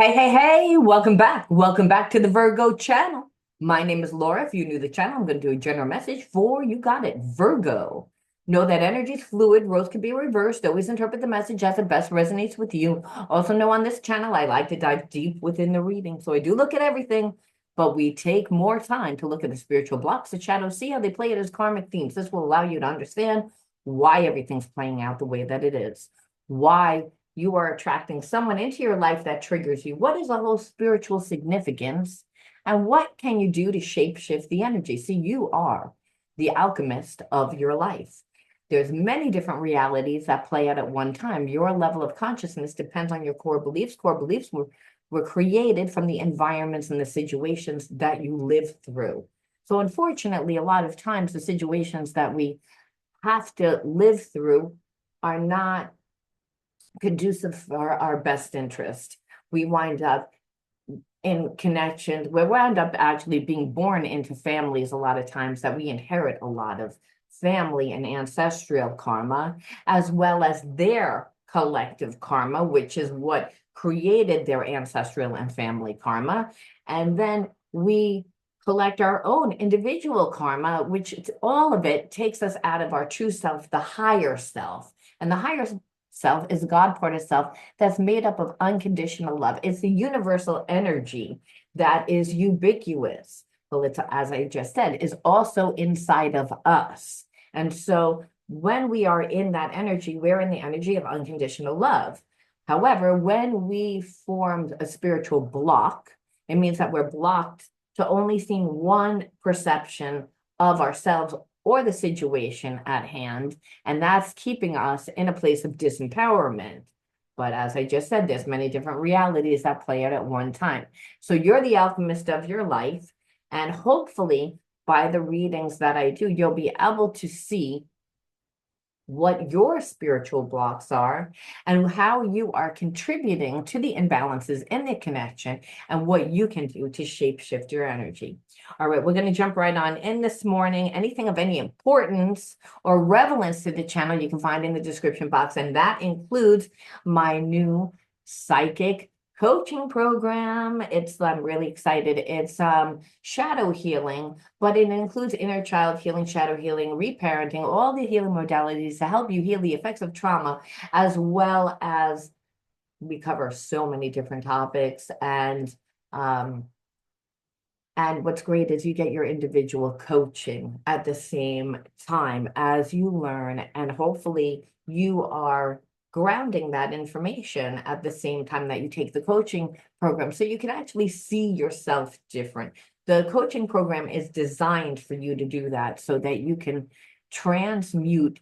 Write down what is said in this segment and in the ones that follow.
Hey, hey, hey, welcome back. Welcome back to the Virgo channel. My name is Laura. If you're new to the channel, I'm going to do a general message for you got it, Virgo. Know that energy is fluid, roles can be reversed. Always interpret the message as it best resonates with you. Also know on this channel, I like to dive deep within the reading. So I do look at everything, but we take more time to look at the spiritual blocks, the shadows, see how they play it as karmic themes. This will allow you to understand why everything's playing out the way that it is. Why you are attracting someone into your life that triggers you. What is the whole spiritual significance? And what can you do to shape shift the energy? See, you are the alchemist of your life. There's many different realities that play out at one time. Your level of consciousness depends on your core beliefs. Core beliefs were created from the environments and the situations that you live through. So unfortunately, a lot of times the situations that we have to live through are not conducive for our best interest. We wind up in connections, we wound up actually being born into families a lot of times that we inherit a lot of family and ancestral karma, as well as their collective karma, which is what created their ancestral and family karma. And then we collect our own individual karma, which all of it takes us out of our true self, the higher self. And the higher self is the God part of self that's made up of unconditional love. It's the universal energy that is ubiquitous. Well, it's, as I just said, is also inside of us. And so when we are in that energy, we're in the energy of unconditional love. However, when we formed a spiritual block, it means that we're blocked to only seeing one perception of ourselves or the situation at hand, and that's keeping us in a place of disempowerment. But as I just said, there's many different realities that play out at one time. So you're the alchemist of your life, and hopefully by the readings that I do, you'll be able to see what your spiritual blocks are and how you are contributing to the imbalances in the connection and what you can do to shape shift your energy. All right, we're going to jump right on in this morning. Anything of any importance or relevance to the channel you can find in the description box, and that includes my new psychic coaching program. I'm really excited. It's shadow healing, but it includes inner child healing, shadow healing, reparenting, all the healing modalities to help you heal the effects of trauma, as well as we cover so many different topics. And what's great is you get your individual coaching at the same time as you learn, and hopefully you are grounding that information at the same time that you take the coaching program so you can actually see yourself different. The coaching program is designed for you to do that so that you can transmute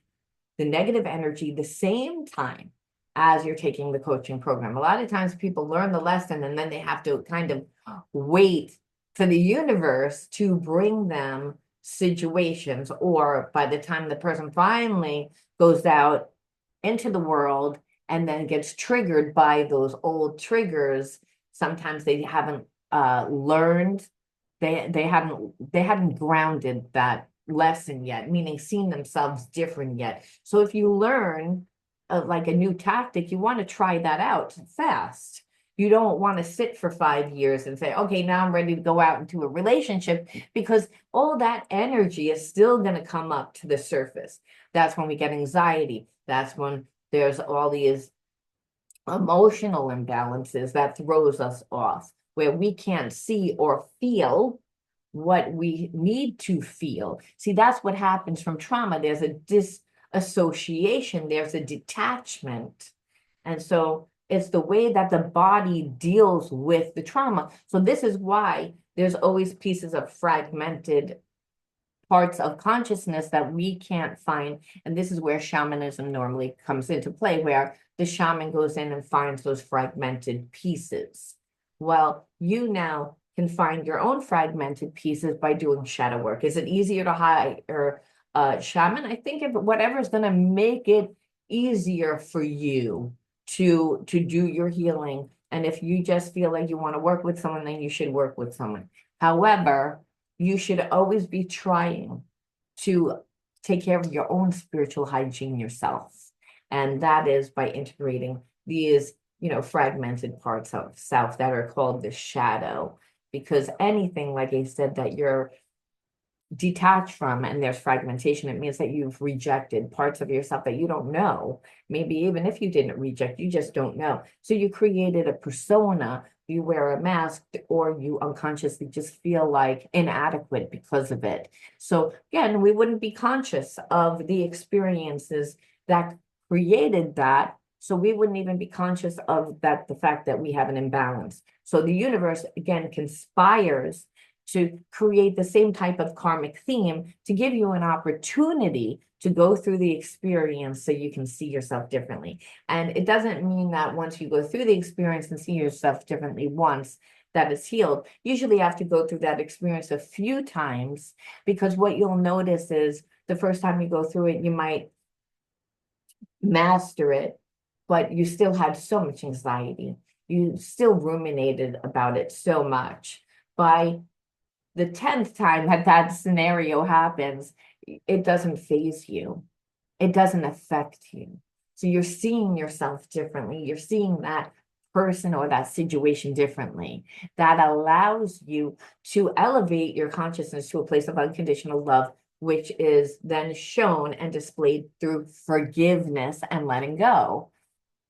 the negative energy the same time as you're taking the coaching program. A lot of times people learn the lesson and then they have to kind of wait for the universe to bring them situations, or by the time the person finally goes out into the world and then gets triggered by those old triggers, sometimes they haven't learned, they hadn't grounded that lesson yet, meaning seen themselves different yet. So if you learn like a new tactic, you want to try that out fast. You don't want to sit for 5 years and say, okay, now I'm ready to go out into a relationship, because all that energy is still going to come up to the surface. That's when we get anxiety. That's when there's all these emotional imbalances that throws us off, where we can't see or feel what we need to feel. See, that's what happens from trauma. There's a disassociation, there's a detachment. And so it's the way that the body deals with the trauma. So this is why there's always pieces of fragmented parts of consciousness that we can't find. And this is where shamanism normally comes into play, where the shaman goes in and finds those fragmented pieces. Well, you now can find your own fragmented pieces by doing shadow work. Is it easier to hire a shaman? I think if whatever's going to make it easier for you to do your healing. And if you just feel like you want to work with someone, then you should work with someone. However, you should always be trying to take care of your own spiritual hygiene yourself. And that is by integrating these fragmented parts of self that are called the shadow. Because anything, like I said, that you're detached from and there's fragmentation, it means that you've rejected parts of yourself that you don't know. Maybe even if you didn't reject, you just don't know. So you created a persona, you wear a mask, or you unconsciously just feel like inadequate because of it. So again, we wouldn't be conscious of the experiences that created that. So we wouldn't even be conscious of that, the fact that we have an imbalance. So the universe, again, conspires to create the same type of karmic theme to give you an opportunity to go through the experience so you can see yourself differently. And it doesn't mean that once you go through the experience and see yourself differently once, that is healed. Usually you have to go through that experience a few times, because what you'll notice is the first time you go through it, you might master it, but you still had so much anxiety. You still ruminated about it so much. By the 10th time that scenario happens, it doesn't faze you. It doesn't affect you. So you're seeing yourself differently. You're seeing that person or that situation differently. That allows you to elevate your consciousness to a place of unconditional love, which is then shown and displayed through forgiveness and letting go.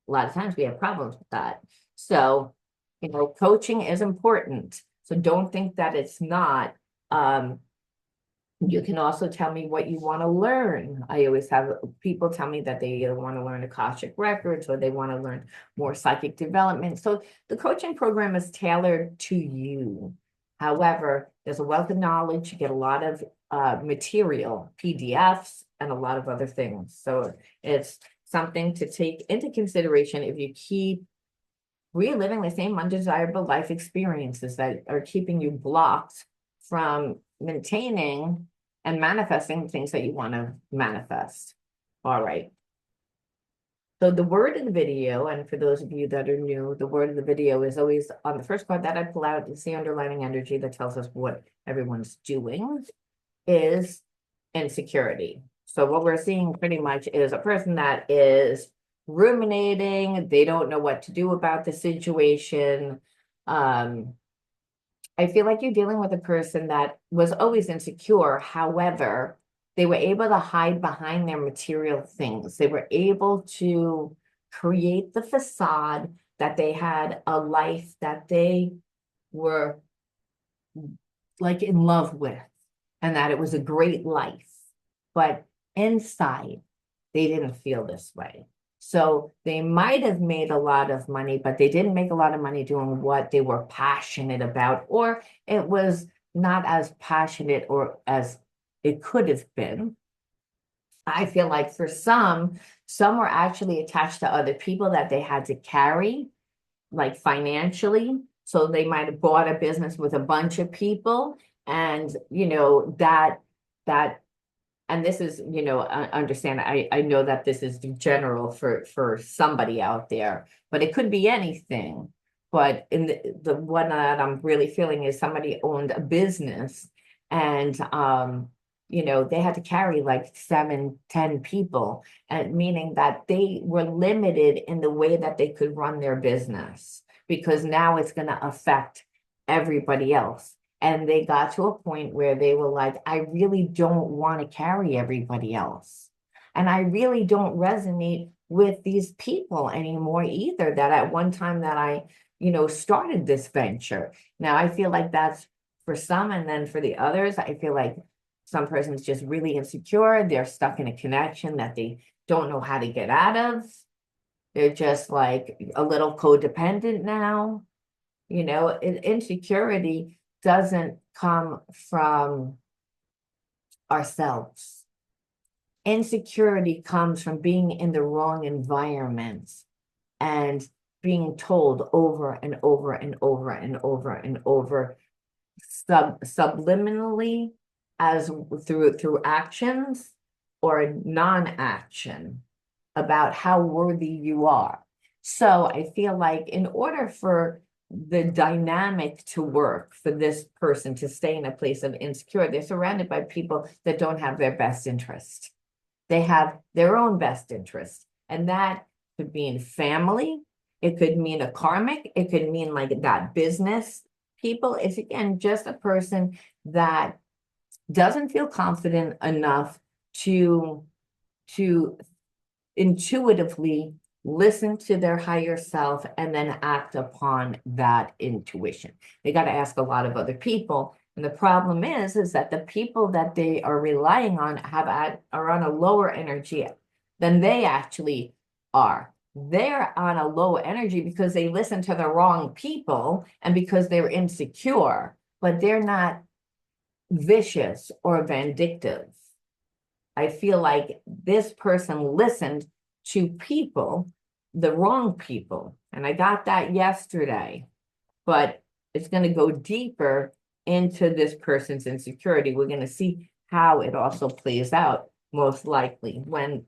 A lot of times we have problems with that. So, coaching is important. So don't think that it's not. You can also tell me what you want to learn. I always have people tell me that they either want to learn Akashic records or they want to learn more psychic development. So the coaching program is tailored to you. However, there's a wealth of knowledge. You get a lot of material, PDFs, and a lot of other things. So it's something to take into consideration if you keep reliving the same undesirable life experiences that are keeping you blocked from maintaining and manifesting things that you want to manifest. All right. So the word of the video, and for those of you that are new, the word of the video is always on the first card that I pull out. It's the underlining energy that tells us what everyone's doing, is insecurity. So what we're seeing pretty much is a person that is ruminating. They don't know what to do about the situation. I feel like you're dealing with a person that was always insecure. However, they were able to hide behind their material things. They were able to create the facade that they had a life that they were like in love with, and that it was a great life. But inside, they didn't feel this way. So they might have made a lot of money, but they didn't make a lot of money doing what they were passionate about, or it was not as passionate or as it could have been. I feel like for some were actually attached to other people that they had to carry, like financially. So they might have bought a business with a bunch of people, and that and this is, understand, I know that this is general for somebody out there, but it could be anything. But in the one that I'm really feeling is somebody owned a business, and they had to carry like 7, 10 people, and meaning that they were limited in the way that they could run their business, because now it's going to affect everybody else. And they got to a point where they were like, I really don't want to carry everybody else. And I really don't resonate with these people anymore either, that at one time that I, started this venture. Now I feel like that's for some, and then for the others, I feel like some person's just really insecure. They're stuck in a connection that they don't know how to get out of. They're just like a little codependent now. Insecurity doesn't come from ourselves. Insecurity comes from being in the wrong environments and being told over and over and over and over and over, subliminally, as through actions or non-action, about how worthy you are. So I feel like in order for the dynamic to work, for this person to stay in a place of insecurity, they're surrounded by people that don't have their best interest. They have their own best interest, and that could be in family. It could mean a karmic. It could mean like that business people. It's again just a person that doesn't feel confident enough to to intuitively listen to their higher self and then act upon that intuition. They got to ask a lot of other people. And the problem is that the people that they are relying on are on a lower energy than they actually are. They're on a low energy because they listen to the wrong people and because they're insecure, but they're not vicious or vindictive. I feel like this person listened to people, the wrong people. And I got that yesterday, but it's going to go deeper into this person's insecurity. We're going to see how it also plays out, most likely, when,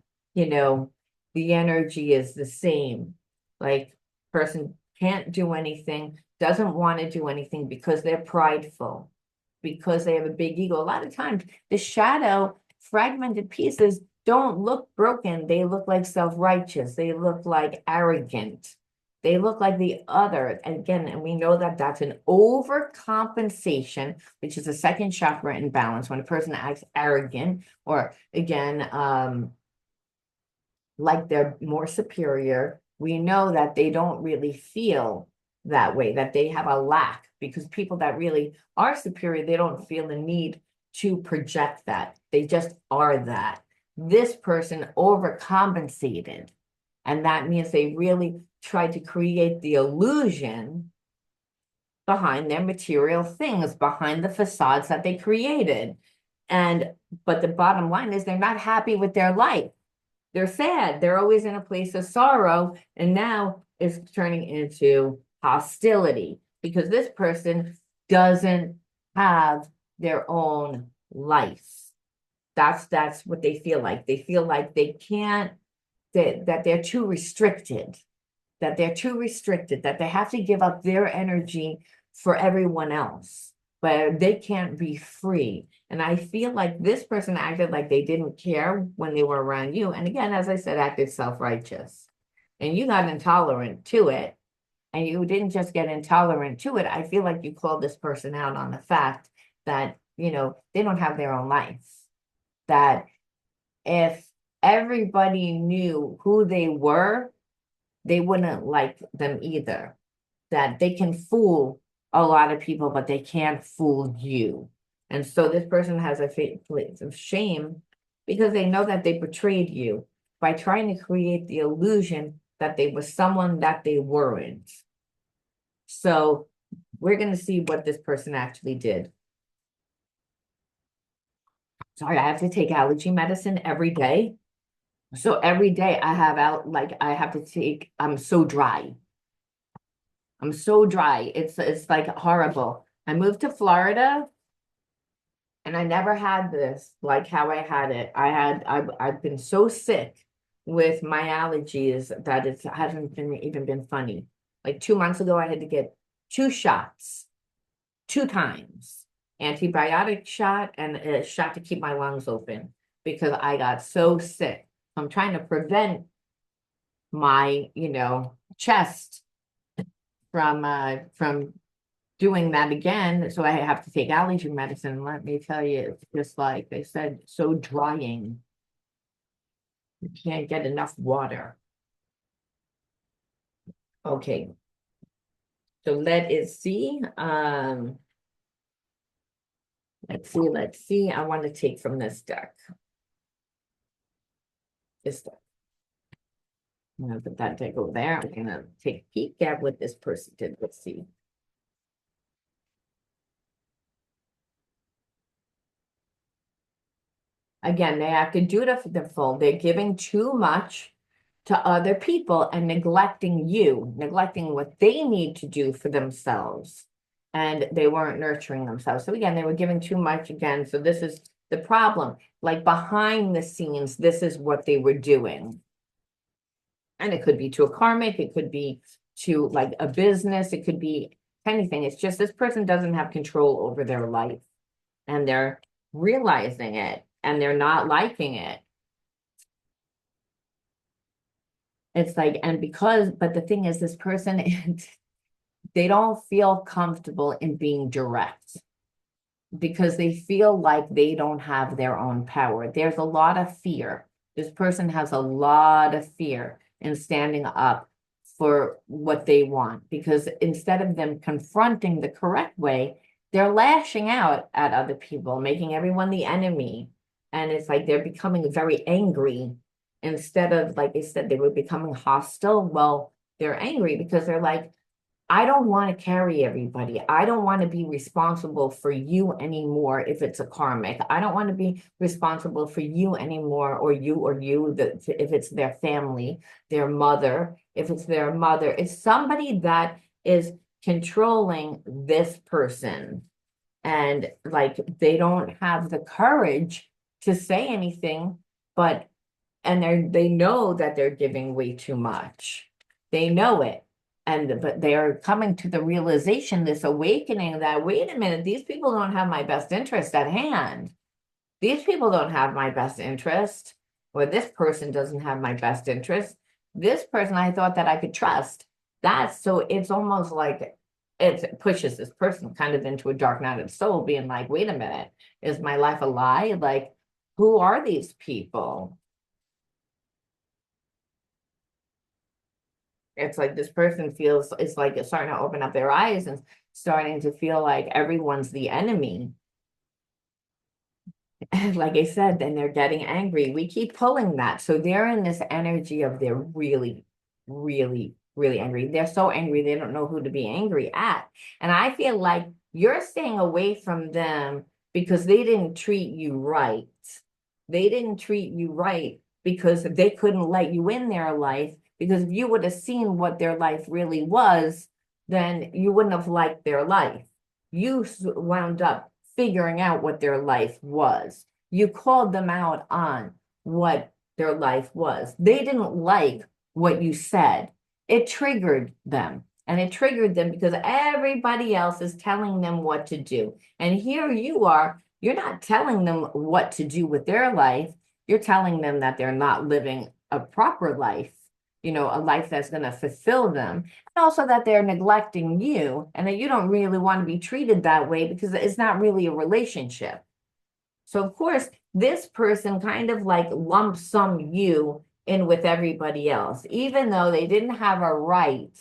the energy is the same. Like, person can't do anything, doesn't want to do anything because they're prideful, because they have a big ego. A lot of times, the shadow fragmented pieces don't look broken. They look like self-righteous. They look like arrogant. They look like the other. And again, and we know that that's an overcompensation, which is a second chakra imbalance. When a person acts arrogant, or again, like they're more superior, we know that they don't really feel that way, that they have a lack, because people that really are superior, they don't feel the need to project that. They just are that. This person overcompensated, and that means they really tried to create the illusion behind their material things, behind the facades that they created. But the bottom line is they're not happy with their life. They're sad. They're always in a place of sorrow. And now it's turning into hostility because this person doesn't have their own life. That's what they feel like. They feel like they can't, that they're too restricted, that they have to give up their energy for everyone else, but they can't be free. And I feel like this person acted like they didn't care when they were around you. And again, as I said, acted self-righteous. And you got intolerant to it. And you didn't just get intolerant to it. I feel like you called this person out on the fact that, they don't have their own life. That if everybody knew who they were, they wouldn't like them either. That they can fool a lot of people, but they can't fool you. And so this person has a place of shame because they know that they betrayed you by trying to create the illusion that they were someone that they weren't. So we're going to see what this person actually did. Sorry, I have to take allergy medicine every day. So every day I have to take, I'm so dry. It's like horrible. I moved to Florida and I never had this like how I had it. I've been so sick with my allergies that it hasn't even been funny. Like 2 months ago, I had to get 2 shots, 2 times, antibiotic shot and a shot to keep my lungs open because I got so sick. I'm trying to prevent my, chest from doing that again. So I have to take allergy medicine. Let me tell you, it's just like they said, so drying. You can't get enough water. Okay. So let us see. Let's see. I want to take from this deck. This deck. I'm gonna put that deck over there. I'm gonna take a peek at what this person did. Let's see. Again, they acted dutiful. They're giving too much to other people and neglecting you, neglecting what they need to do for themselves. And they weren't nurturing themselves. So again, they were giving too much again. So this is the problem. Like behind the scenes, this is what they were doing. And it could be to a karmic, it could be to like a business, it could be anything. It's just this person doesn't have control over their life. And they're realizing it and they're not liking it. It's like, and because, but the thing is, this person, they don't feel comfortable in being direct because they feel like they don't have their own power. There's a lot of fear. This person has a lot of fear in standing up for what they want because instead of them confronting the correct way, they're lashing out at other people, making everyone the enemy. And it's like they're becoming very angry instead of, like I said, they were becoming hostile. Well, they're angry because they're like, I don't want to carry everybody. I don't want to be responsible for you anymore if it's a karmic. I don't want to be responsible for you anymore, or you, that if it's their family, their mother, if it's their mother, it's somebody that is controlling this person. And like they don't have the courage to say anything, but they know that they're giving way too much. They know it. And but they are coming to the realization, this awakening that, wait a minute, these people don't have my best interest at hand. These people don't have my best interest, or this person doesn't have my best interest. This person I thought that I could trust. That's so it's almost like it pushes this person kind of into a dark night of the soul, being like, wait a minute, is my life a lie? Like, who are these people? It's like this person feels, it's like it's starting to open up their eyes and starting to feel like everyone's the enemy. And like I said, then they're getting angry. We keep pulling that. So they're in this energy of they're really, really, really angry. They're so angry, they don't know who to be angry at. And I feel like you're staying away from them because they didn't treat you right. They didn't treat you right because they couldn't let you in their life. Because if you would have seen what their life really was, then you wouldn't have liked their life. You wound up figuring out what their life was. You called them out on what their life was. They didn't like what you said. It triggered them. And it triggered them because everybody else is telling them what to do. And here you are, you're not telling them what to do with their life. You're telling them that they're not living a proper life, a life that's going to fulfill them. And also that they're neglecting you and that you don't really want to be treated that way because it's not really a relationship. So, of course, this person kind of like lump sum you in with everybody else, even though they didn't have a right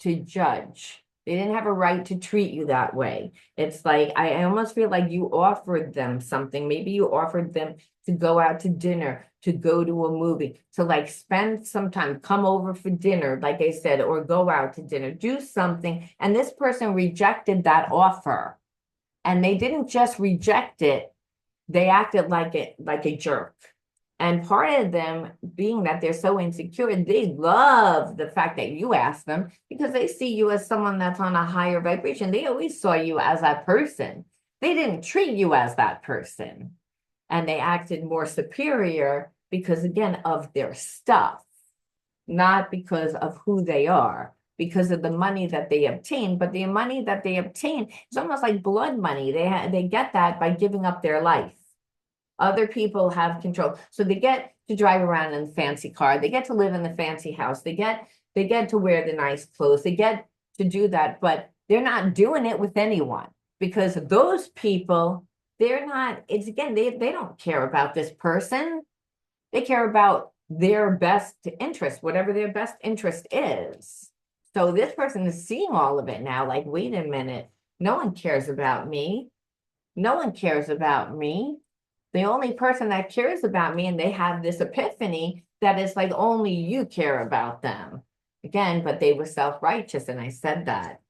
to judge. They didn't have a right to treat you that way. It's like, I almost feel like you offered them something. Maybe you offered them to go out to dinner, to go to a movie, to like spend some time, come over for dinner, like I said, or go out to dinner, do something. And this person rejected that offer. And they didn't just reject it, they acted like a jerk. And part of them being that they're so insecure, they love the fact that you ask them because they see you as someone that's on a higher vibration. They always saw you as that person. They didn't treat you as that person. And they acted more superior because, again, of their stuff, not because of who they are, because of the money that they obtain. But the money that they obtain is almost like blood money. They get that by giving up their life. Other people have control. So they get to drive around in a fancy car. They get to live in the fancy house. They get to wear the nice clothes. They get to do that, but they're not doing it with anyone because those people, they're not, it's again, they don't care about this person. They care about their best interest, whatever their best interest is. So this person is seeing all of it now, like, wait a minute, no one cares about me. No one cares about me. The only person that cares about me, and they have this epiphany that is like only you care about them. Again, but they were self-righteous, and I said that.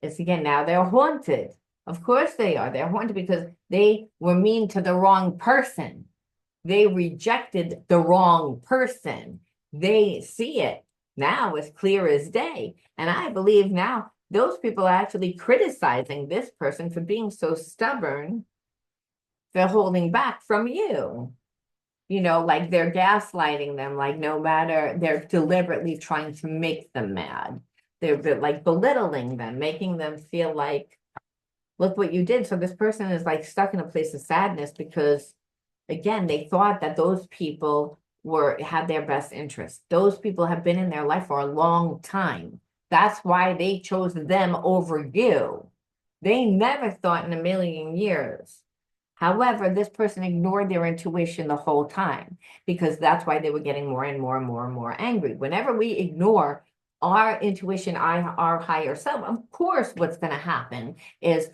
It's again, now they're haunted. Of course they are. They're haunted because they were mean to the wrong person. They rejected the wrong person. They see it now as clear as day. And I believe now those people are actually criticizing this person for being so stubborn. They're holding back from you. Like they're gaslighting them, like no matter, they're deliberately trying to make them mad. They're like belittling them, making them feel like, look what you did. So this person is like stuck in a place of sadness because, again, they thought that those people had their best interest. Those people have been in their life for a long time. That's why they chose them over you. They never thought in a million years. However, this person ignored their intuition the whole time because that's why they were getting more and more and more and more angry. Whenever we ignore our intuition, our higher self, of course, what's going to happen is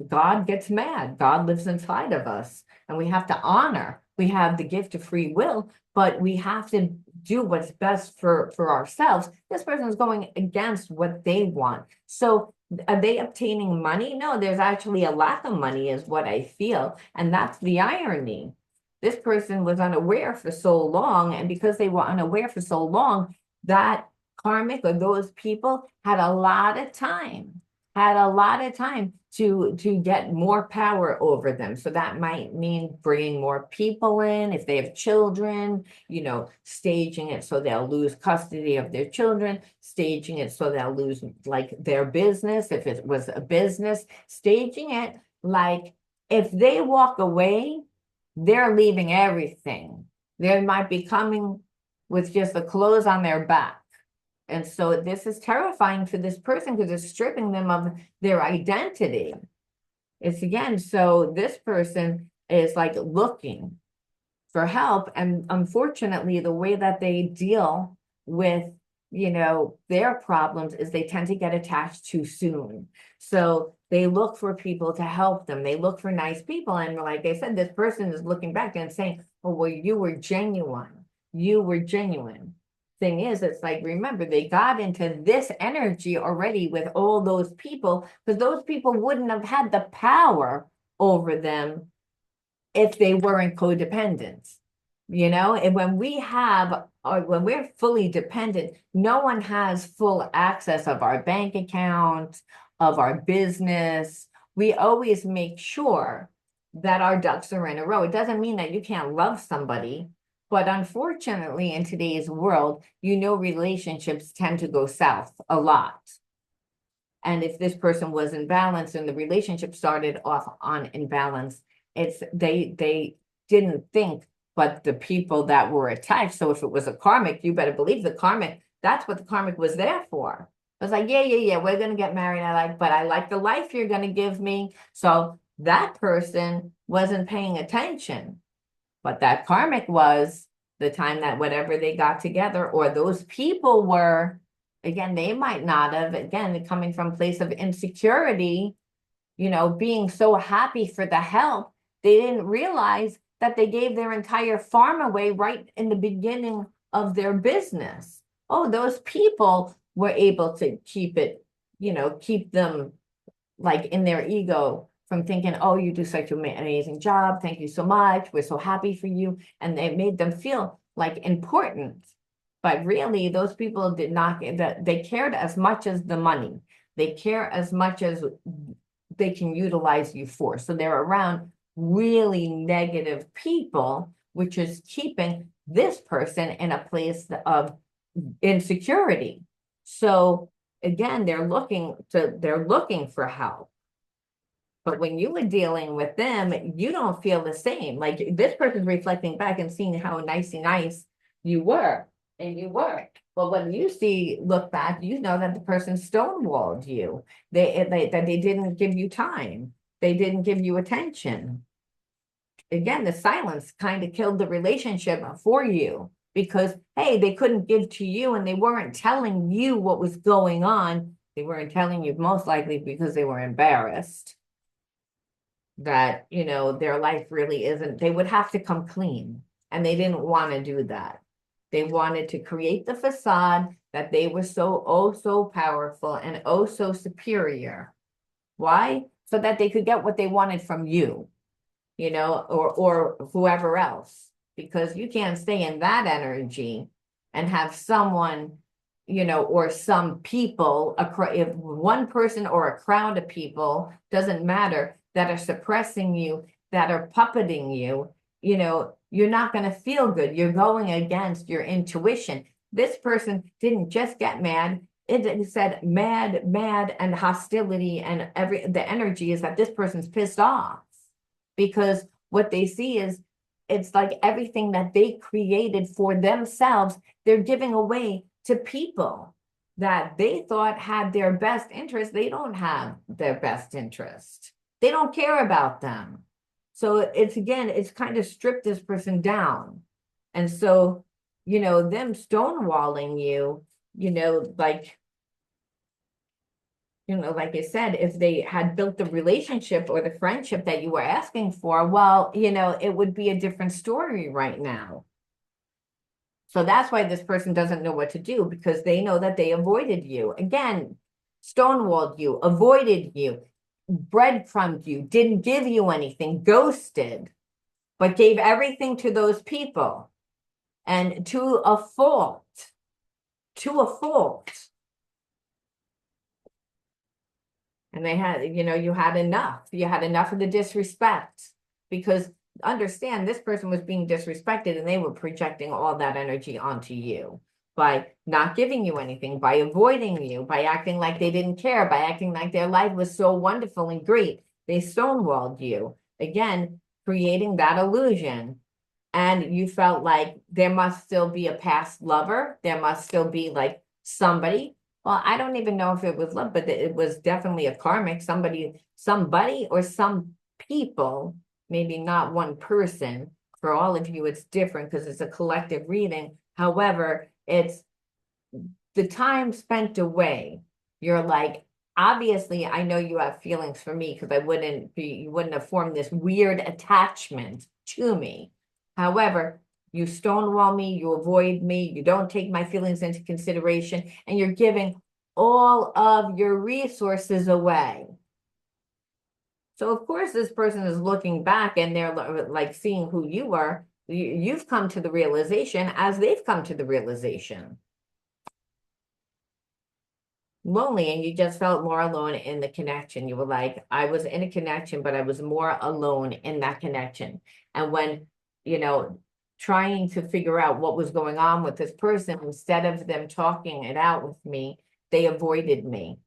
God gets mad. God lives inside of us, and we have to honor. We have the gift of free will, but we have to do what's best for ourselves. This person is going against what they want. So are they obtaining money? No, there's actually a lack of money is what I feel. And that's the irony. This person was unaware for so long. And because they were unaware for so long, that karmic or those people had a lot of time to get more power over them. So that might mean bringing more people in if they have children, staging it so they'll lose custody of their children, staging it so they'll lose like their business if it was a business, staging it like if they walk away, they're leaving everything. They might be coming with just the clothes on their back. And so this is terrifying for this person because it's stripping them of their identity. It's again, so this person is like looking for help. And unfortunately, the way that they deal with, their problems is they tend to get attached too soon. So they look for people to help them. They look for nice people. And like I said, this person is looking back and saying, oh, well, you were genuine. You were genuine. Thing is, it's like, remember, they got into this energy already with all those people because those people wouldn't have had the power over them if they weren't codependent. And when we're fully dependent, no one has full access of our bank account, of our business. We always make sure that our ducks are in a row. It doesn't mean that you can't love somebody. But unfortunately, in today's world, relationships tend to go south a lot. And if this person was in balance and the relationship started off on imbalance, they didn't think, but the people that were attached. So if it was a karmic, you better believe the karmic, that's what the karmic was there for. It was like, yeah, we're going to get married. But I like the life you're going to give me. So that person wasn't paying attention. But that karmic was the time that whatever they got together, or those people were, again, they might not have, again, coming from a place of insecurity, being so happy for the help, they didn't realize that they gave their entire farm away right in the beginning of their business. Oh, those people were able to keep it, keep them like in their ego from thinking, oh, you do such an amazing job. Thank you so much. We're so happy for you. And they made them feel like important. But really, those people did not, they cared as much as the money. They care as much as they can utilize you for. So they're around really negative people, which is keeping this person in a place of insecurity. So again, they're looking for help. But when you were dealing with them, you don't feel the same. Like this person's reflecting back and seeing how nice you were, and you were. But when you look back, that the person stonewalled you. That they didn't give you time. They didn't give you attention. Again, the silence kind of killed the relationship for you because, hey, they couldn't give to you and they weren't telling you what was going on. They weren't telling you most likely because they were embarrassed that, their life really isn't, they would have to come clean, and they didn't want to do that. They wanted to create the facade that they were so powerful and so superior. Why? So that they could get what they wanted from you, or whoever else, because you can't stay in that energy and have someone, or some people, if one person or a crowd of people, doesn't matter, that are suppressing you, that are puppeting you, you're not going to feel good. You're going against your intuition. This person didn't just get mad. It said mad, and hostility, and the energy is that this person's pissed off because what they see is it's like everything that they created for themselves, they're giving away to people that they thought had their best interest. They don't have their best interest. They don't care about them. So it's, again, it's kind of stripped this person down. And so, them stonewalling you, like, like I said, if they had built the relationship or the friendship that you were asking for, well, it would be a different story right now. So that's why this person doesn't know what to do, because they know that they avoided you. Again, stonewalled you, avoided you, breadcrumbed you, didn't give you anything, ghosted, but gave everything to those people. And to a fault. And they had, you had enough. You had enough of the disrespect, because understand, this person was being disrespected and they were projecting all that energy onto you by not giving you anything, by avoiding you, by acting like they didn't care, by acting like their life was so wonderful and great. They stonewalled you, again, creating that illusion. And you felt like there must still be a past lover. There must still be like somebody. Well, I don't even know if it was love, but it was definitely a karmic, somebody or some people, maybe not one person. For all of you, it's different because it's a collective reading. However, it's the time spent away. You're like, obviously, I know you have feelings for me, because you wouldn't have formed this weird attachment to me. However, you stonewall me, you avoid me, you don't take my feelings into consideration, and you're giving all of your resources away. So of course, this person is looking back and they're like seeing who you are. You've come to the realization as they've come to the realization. Lonely, and you just felt more alone in the connection. You were like, I was in a connection, but I was more alone in that connection. And when, trying to figure out what was going on with this person, instead of them talking it out with me, they avoided me.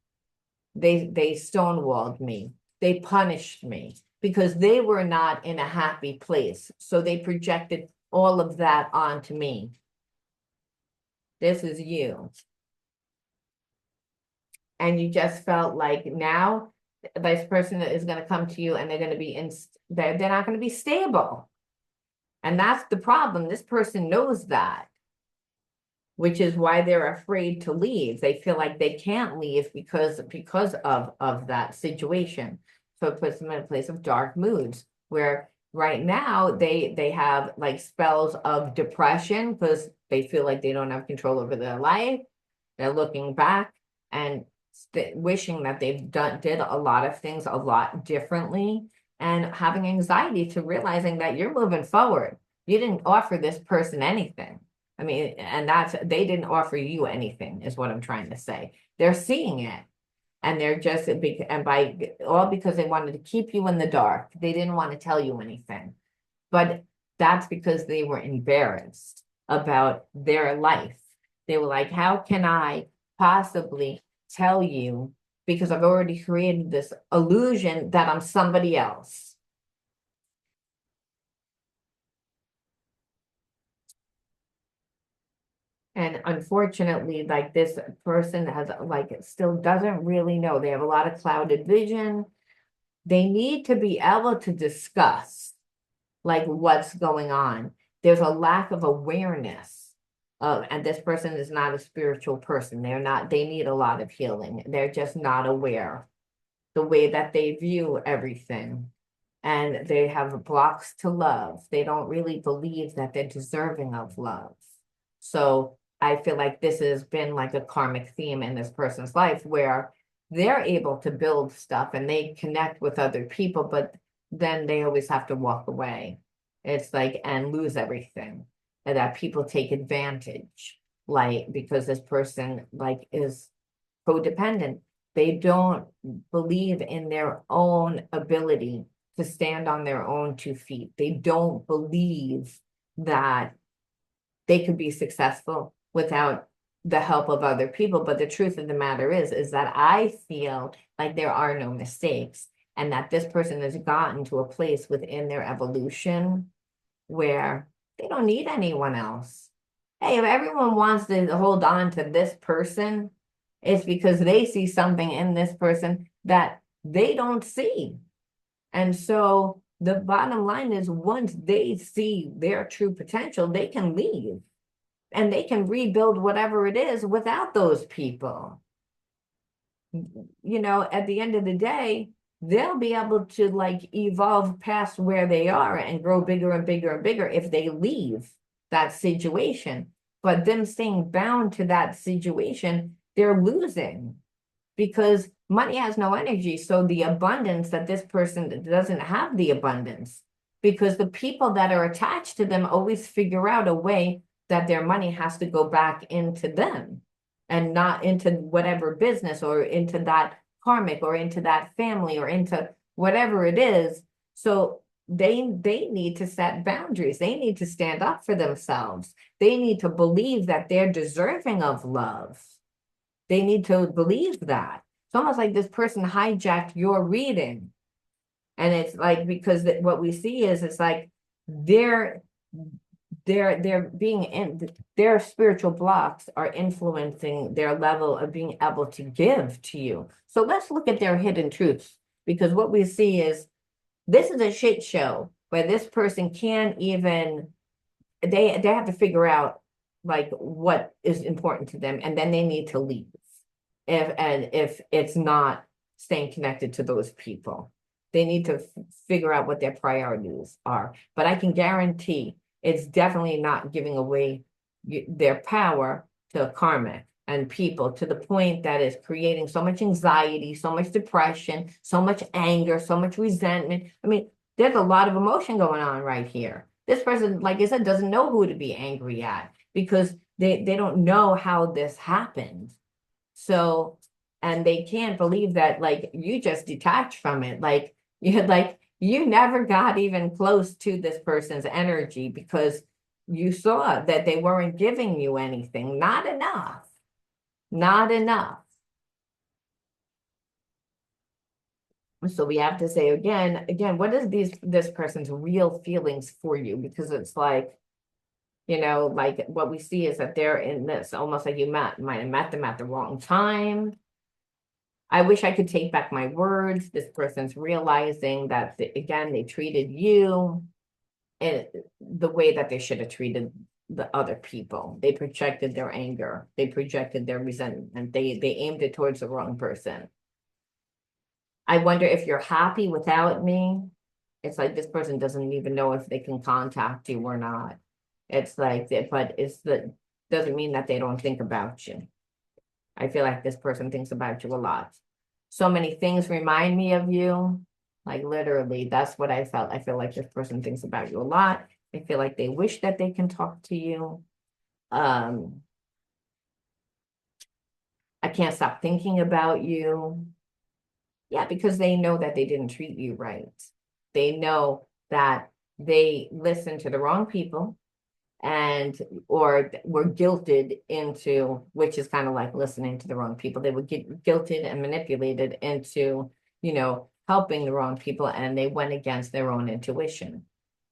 They stonewalled me. They punished me because they were not in a happy place. So they projected all of that onto me. This is you. And you just felt like now this person is going to come to you and they're going to be they're not going to be stable. And that's the problem. This person knows that, which is why they're afraid to leave. They feel like they can't leave because of that situation. So it puts them in a place of dark moods, where right now they have like spells of depression because they feel like they don't have control over their life. They're looking back and wishing that they've did a lot of things a lot differently, and having anxiety to realizing that you're moving forward. You didn't offer this person anything. I mean, and they didn't offer you anything, is what I'm trying to say. They're seeing it, and they're just, and by all because they wanted to keep you in the dark. They didn't want to tell you anything, but that's because they were embarrassed about their life. They were like, how can I possibly tell you, because I've already created this illusion that I'm somebody else. And unfortunately, like, this person has like still doesn't really know. They have a lot of clouded vision. They need to be able to discuss like what's going on. There's a lack of awareness. And this person is not a spiritual person. They need a lot of healing. They're just not aware the way that they view everything. And they have blocks to love. They don't really believe that they're deserving of love. So I feel like this has been like a karmic theme in this person's life, where they're able to build stuff and they connect with other people, but then they always have to walk away. It's like, and lose everything. And that people take advantage, like, because this person like is codependent. They don't believe in their own ability to stand on their own 2 feet. They don't believe that they could be successful without the help of other people. But the truth of the matter is that I feel like there are no mistakes, and that this person has gotten to a place within their evolution where they don't need anyone else. Hey, if everyone wants to hold on to this person, it's because they see something in this person that they don't see. And so the bottom line is once they see their true potential, they can leave and they can rebuild whatever it is without those people. At the end of the day, they'll be able to like evolve past where they are and grow bigger and bigger and bigger if they leave that situation. But them staying bound to that situation, they're losing because money has no energy. So the abundance that this person doesn't have the abundance because the people that are attached to them always figure out a way that their money has to go back into them and not into whatever business or into that karmic or into that family or into whatever it is. So they need to set boundaries. They need to stand up for themselves. They need to believe that they're deserving of love. They need to believe that. It's almost like this person hijacked your reading. And it's like, because what we see is it's like they're being in their spiritual blocks are influencing their level of being able to give to you. So let's look at their hidden truths, because what we see is this is a shit show where this person can't even they have to figure out like what is important to them, and then they need to leave if it's not staying connected to those people. They need to figure out what their priorities are. But I can guarantee it's definitely not giving away their power to karmic and people to the point that is creating so much anxiety, so much depression, so much anger, so much resentment. I mean, there's a lot of emotion going on right here. This person, like I said, doesn't know who to be angry at because they don't know how this happened. So, and they can't believe that like you just detached from it. You never got even close to this person's energy because you saw that they weren't giving you anything, not enough, not enough. So we have to say again, what is this person's real feelings for you? Because it's like, like what we see is that they're in this almost like might have met them at the wrong time. I wish I could take back my words. This person's realizing that again, they treated you in the way that they should have treated the other people. They projected their anger. They projected their resentment. They aimed it towards the wrong person. I wonder if you're happy without me. It's like this person doesn't even know if they can contact you or not. It's like, but doesn't mean that they don't think about you. I feel like this person thinks about you a lot. So many things remind me of you. Like literally, that's what I felt. I feel like this person thinks about you a lot. I feel like they wish that they can talk to you. I can't stop thinking about you. Yeah, because they know that they didn't treat you right. They know that they listened to the wrong people and or were guilted into, which is kind of like listening to the wrong people. They would get guilted and manipulated into, helping the wrong people, and they went against their own intuition.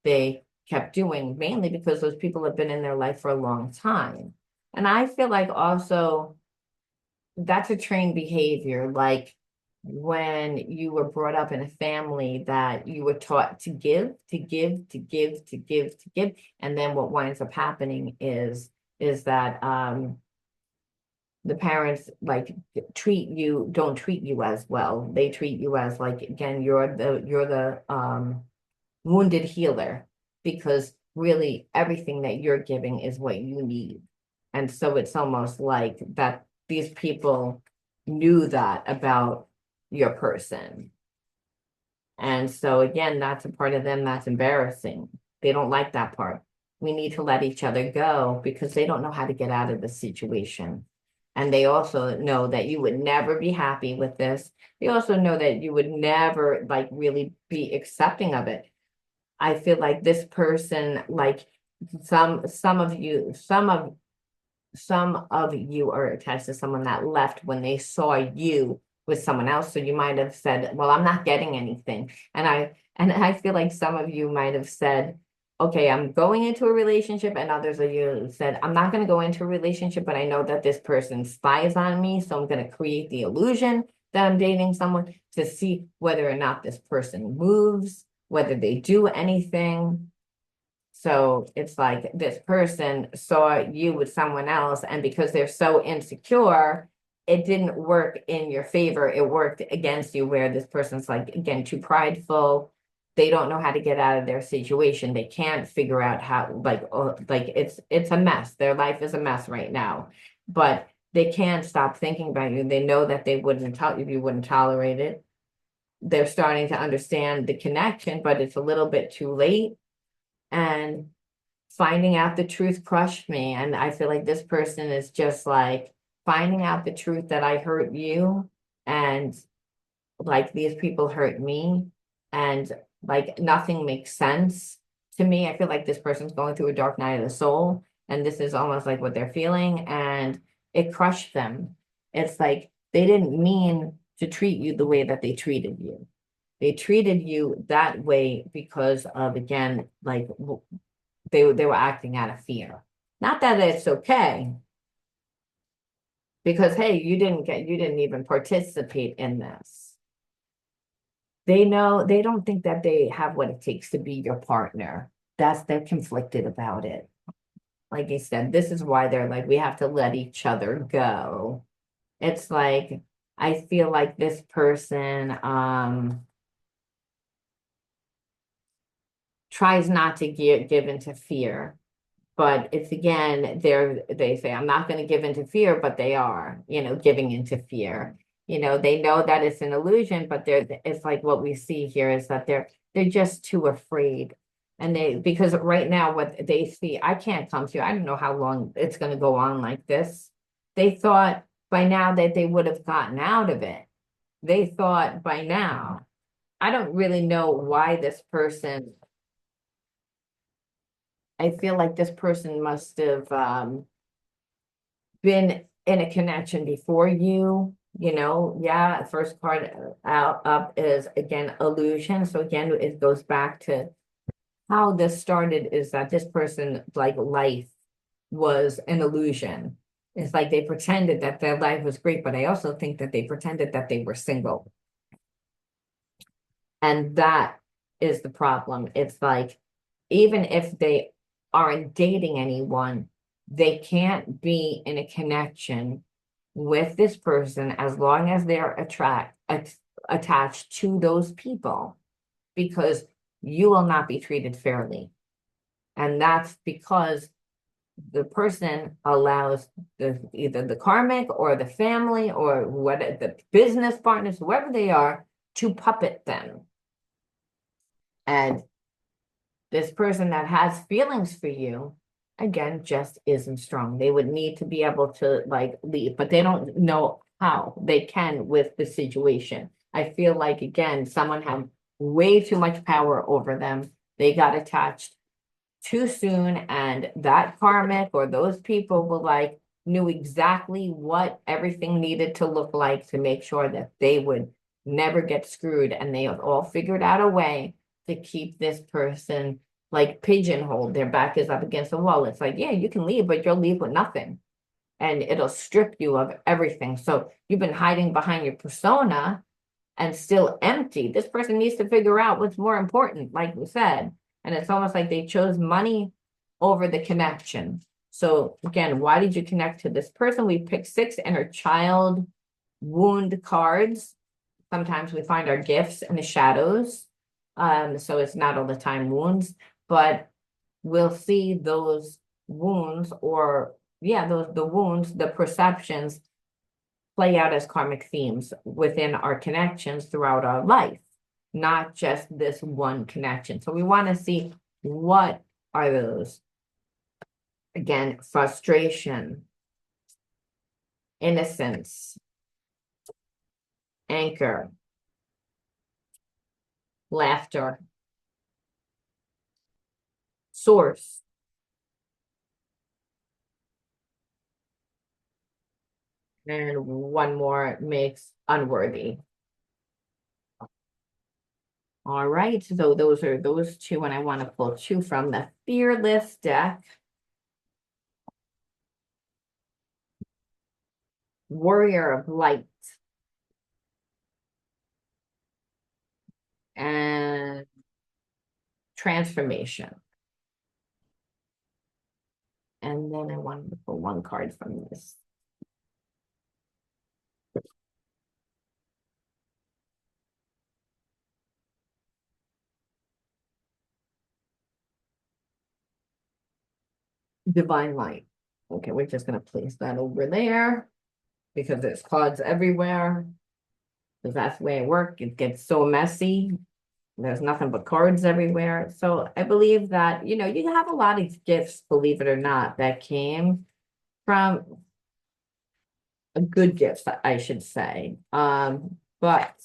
They kept doing mainly because those people have been in their life for a long time. And I feel like also that's a trained behavior. Like when you were brought up in a family that you were taught to give, to give, to give, to give, to give. And then what winds up happening is that the parents like don't treat you as well. They treat you as like, again, you're the wounded healer, because really everything that you're giving is what you need. And so it's almost like that these people knew that about your person. And so again, that's a part of them that's embarrassing. They don't like that part. We need to let each other go because they don't know how to get out of the situation. And they also know that you would never be happy with this. They also know that you would never like really be accepting of it. I feel like this person, like some of you are attached to someone that left when they saw you with someone else. So you might have said, well, I'm not getting anything. And I feel like some of you might have said, okay, I'm going into a relationship, and others of you said, I'm not going to go into a relationship, but I know that this person spies on me. So I'm going to create the illusion that I'm dating someone to see whether or not this person moves, whether they do anything. So it's like this person saw you with someone else, and because they're so insecure, it didn't work in your favor. It worked against you, where this person's like, again, too prideful. They don't know how to get out of their situation. They can't figure out how, like, oh, like it's a mess. Their life is a mess right now, but they can't stop thinking about you. They know that they wouldn't tell you, you wouldn't tolerate it. They're starting to understand the connection, but it's a little bit too late. And finding out the truth crushed me. And I feel like this person is just like finding out the truth that I hurt you, and like these people hurt me, and like nothing makes sense to me. I feel like this person's going through a dark night of the soul, and this is almost like what they're feeling, and it crushed them. It's like they didn't mean to treat you the way that they treated you. They treated you that way because of, again, like they were acting out of fear. Not that it's okay, because hey, you didn't even participate in this. They know, they don't think that they have what it takes to be your partner. They're conflicted about it. Like I said, this is why they're like, we have to let each other go. It's like, I feel like this person tries not to give into fear. But it's, again, they say, I'm not going to give into fear, but they are, giving into fear. They know that it's an illusion, but it's like what we see here is that they're just too afraid. And because right now what they see, I can't come to you. I don't know how long it's going to go on like this. They thought by now that they would have gotten out of it. They thought by now. I don't really know why this person, I feel like this person must have been in a connection before you, yeah. First card out up is, again, illusion. So again, it goes back to how this started, is that this person, like, life was an illusion. It's like they pretended that their life was great, but I also think that they pretended that they were single. And that is the problem. It's like, even if they aren't dating anyone, they can't be in a connection with this person as long as they're attached to those people, because you will not be treated fairly. And that's because the person allows either the karmic or the family or what the business partners, whoever they are, to puppet them. And this person that has feelings for you, again, just isn't strong. They would need to be able to, like, leave, but they don't know how they can with the situation. I feel like, again, someone had way too much power over them. They got attached too soon, and that karmic or those people were like, knew exactly what everything needed to look like to make sure that they would never get screwed. And they have all figured out a way to keep this person, like, pigeonholed. Their back is up against the wall. It's like, yeah, you can leave, but you'll leave with nothing. And it'll strip you of everything. So you've been hiding behind your persona and still empty. This person needs to figure out what's more important, like we said. And it's almost like they chose money over the connection. So again, why did you connect to this person? We picked 6 inner child wound cards. Sometimes we find our gifts in the shadows. So it's not all the time wounds, but we'll see those wounds, or yeah, the wounds, the perceptions play out as karmic themes within our connections throughout our life, not just this one connection. So we want to see, what are those? Again, frustration, innocence, anger, laughter, source, and one more makes unworthy. All right, so those are those two, and I want to pull two from the Fearless deck. Warrior of Light and Transformation. And then I wanted to pull one card from this. Divine Light. Okay, we're just going to place that over there because there's cards everywhere. Because that's the way it works. It gets so messy. There's nothing but cards everywhere. So I believe that, you have a lot of gifts, believe it or not, that came from a good gifts, I should say. But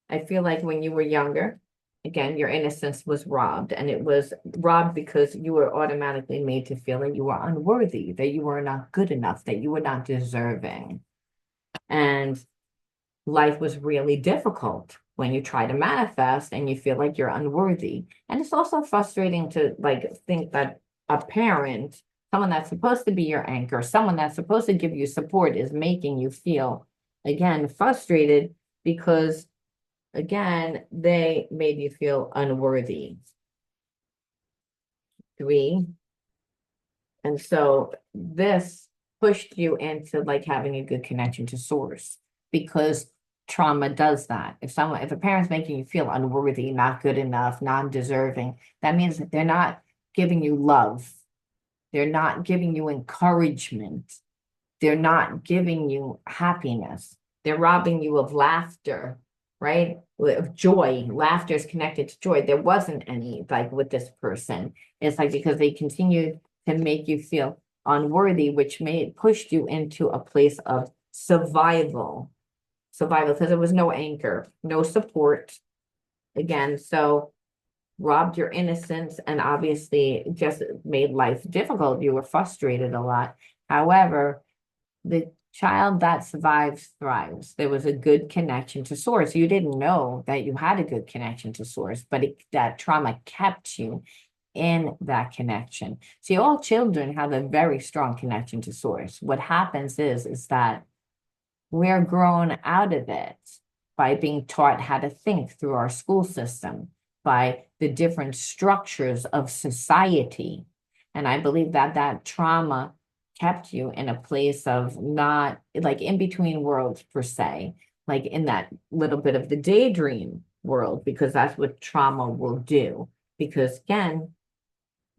I feel like when you were younger, again, your innocence was robbed, and it was robbed because you were automatically made to feel that you were unworthy, that you were not good enough, that you were not deserving. And life was really difficult when you try to manifest and you feel like you're unworthy. And it's also frustrating to think that a parent, someone that's supposed to be your anchor, someone that's supposed to give you support, is making you feel, again, frustrated because, again, they made you feel unworthy. 3. And so this pushed you into having a good connection to source, because trauma does that. If a parent's making you feel unworthy, not good enough, non-deserving, that means that they're not giving you love. They're not giving you encouragement. They're not giving you happiness. They're robbing you of laughter, right? Of joy. Laughter is connected to joy. There wasn't any with this person. It's because they continued to make you feel unworthy, which pushed you into a place of survival. Survival, because there was no anchor, no support. Again, so robbed your innocence, and obviously just made life difficult. You were frustrated a lot. However, the child that survives thrives. There was a good connection to source. You didn't know that you had a good connection to source, but that trauma kept you in that connection. See, all children have a very strong connection to source. What happens is that we're grown out of it by being taught how to think through our school system, by the different structures of society. And I believe that that trauma kept you in a place of not in between worlds, per se, in that little bit of the daydream world, because that's what trauma will do. Because again,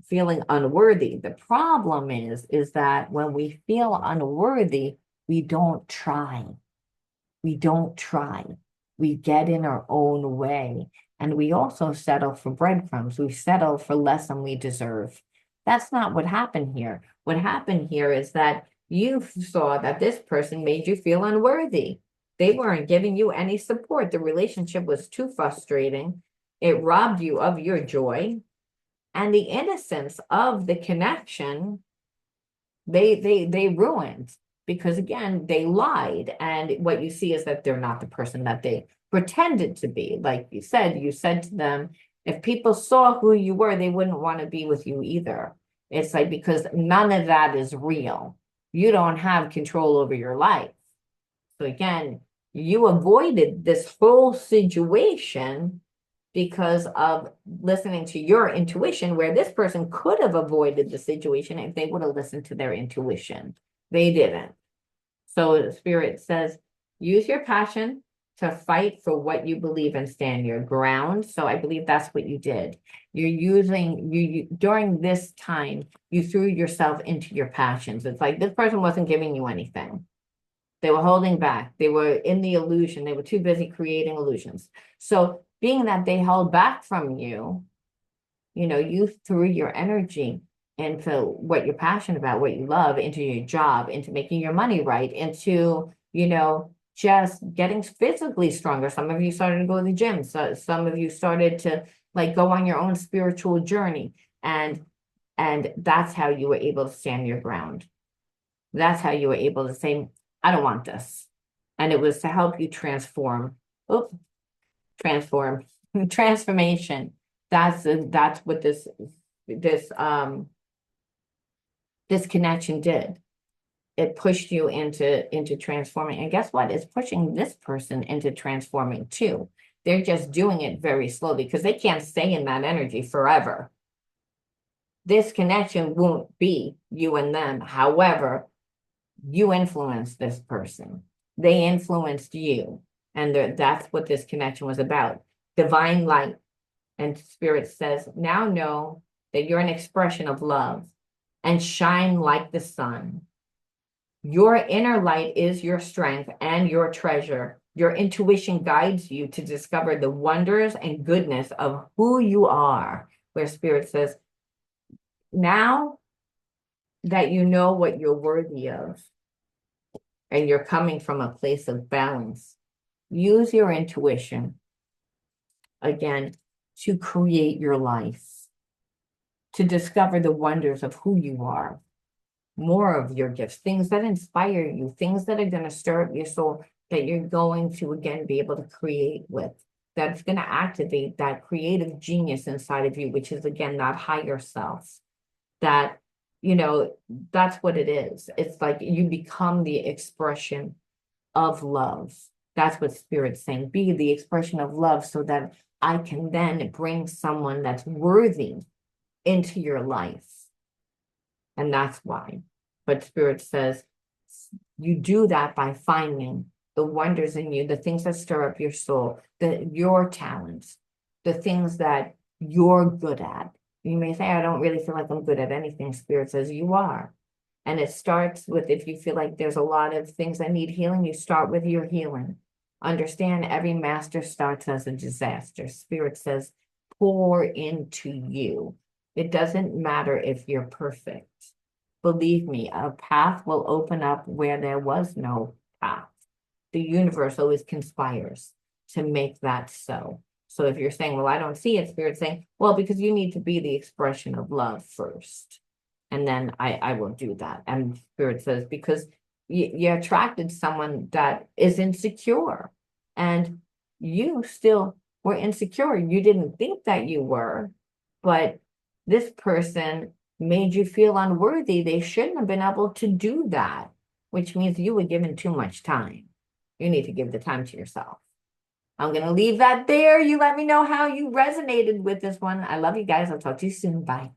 feeling unworthy. The problem is that when we feel unworthy, we don't try. We don't try. We get in our own way. And we also settle for breadcrumbs. We settle for less than we deserve. That's not what happened here. What happened here is that you saw that this person made you feel unworthy. They weren't giving you any support. The relationship was too frustrating. It robbed you of your joy and the innocence of the connection. They ruined, because again, they lied. And what you see is that they're not the person that they pretended to be. Like you said to them, if people saw who you were, they wouldn't want to be with you either. It's because none of that is real. You don't have control over your life. So again, you avoided this whole situation because of listening to your intuition, where this person could have avoided the situation if they would have listened to their intuition. They didn't. So the Spirit says, use your passion to fight for what you believe and stand your ground. So I believe that's what you did. You during this time, you threw yourself into your passions. It's this person wasn't giving you anything. They were holding back. They were in the illusion. They were too busy creating illusions. So being that they held back from you, you threw your energy into what you're passionate about, what you love, into your job, into making your money right, into, just getting physically stronger. Some of you started to go to the gym. So some of you started to go on your own spiritual journey. And that's how you were able to stand your ground. That's how you were able to say, I don't want this. And it was to help you transform. Transform. Transformation. That's what this this connection did. It pushed you into transforming. And guess what? It's pushing this person into transforming too. They're just doing it very slowly because they can't stay in that energy forever. This connection won't be you and them. However, you influenced this person. They influenced you. And that's what this connection was about. Divine light. And Spirit says, now know that you're an expression of love and shine like the sun. Your inner light is your strength and your treasure. Your intuition guides you to discover the wonders and goodness of who you are. Where Spirit says, now that you know what you're worthy of, and you're coming from a place of balance, use your intuition again to create your life, to discover the wonders of who you are, more of your gifts, things that inspire you, things that are going to stir up your soul, that you're going to again be able to create with, that's going to activate that creative genius inside of you, which is again that higher self. That, that's what it is. It's like you become the expression of love. That's what Spirit's saying. Be the expression of love so that I can then bring someone that's worthy into your life. And that's why. But Spirit says you do that by finding the wonders in you, the things that stir up your soul, your talents, the things that you're good at. You may say, I don't really feel like I'm good at anything. Spirit says you are. And it starts with, if you feel like there's a lot of things that need healing, you start with your healing. Understand every master starts as a disaster. Spirit says, pour into you. It doesn't matter if you're perfect. Believe me, a path will open up where there was no path. The universe always conspires to make that so. So if you're saying, well, I don't see it, Spirit's saying, well, because you need to be the expression of love first. And then I will do that. And Spirit says, because you attracted someone that is insecure. And you still were insecure. You didn't think that you were, but this person made you feel unworthy. They shouldn't have been able to do that, which means you were given too much time. You need to give the time to yourself. I'm going to leave that there. You let me know how you resonated with this one. I love you guys. I'll talk to you soon. Bye.